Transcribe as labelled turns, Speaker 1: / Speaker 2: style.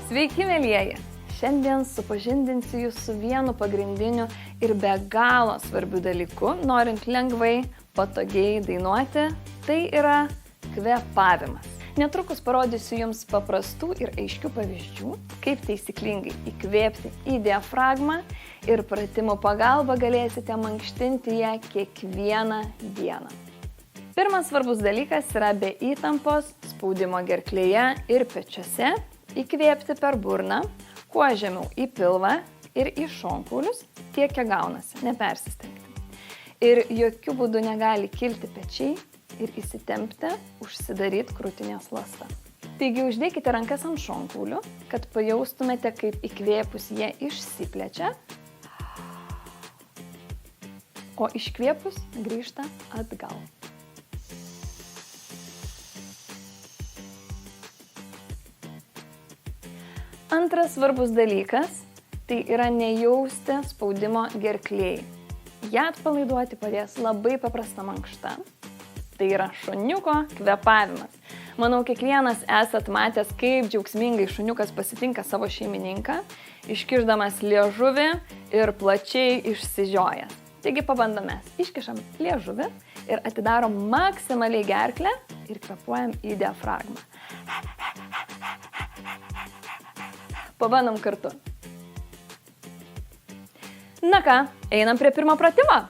Speaker 1: Sveiki, mielieji! Šiandien supažindinsiu jūs su vienu pagrindiniu ir be galo svarbiu dalyku, norint lengvai, patogiai dainuoti, tai yra kvėpavimas. Netrukus parodysiu jums paprastų ir aiškių pavyzdžių, kaip taisyklingai įkvėpti į diafragmą ir pratimų pagalba galėsite mankštinti ją kiekvieną dieną. Pirmas svarbus dalykas yra be įtampos, spaudimo gerklėje ir pečiuose įkvėpti per burną, kuo žemiau į pilvą ir į šonkaulius, tiek kiek gaunasi, nepersistengti. Ir jokių būdų negali kilti pečiai ir įsitempti, užsidaryti krūtinės ląstą. Taigi uždėkite rankas ant šonkaulių, kad pajaustumėte, kaip įkvėpus jie išsiplečia, o iškvėpus grįžta atgal. Antras svarbus dalykas – tai yra nejausti spaudimo gerklėje. Ją atpalaiduoti padės labai paprasta mankšta. Tai yra šuniuko kvėpavimas. Manau, kiekvienas esat matęs, kaip džiaugsmingai šuniukas pasitinka savo šeimininką, iškišdamas liežuvį ir plačiai išsižiojęs. Taigi pabandome. Iškišam liežuvį ir atidarom maksimaliai gerklę ir kvėpuojam į diafragmą. Pabandom kartu. Na ką, einam prie pirmo pratimo.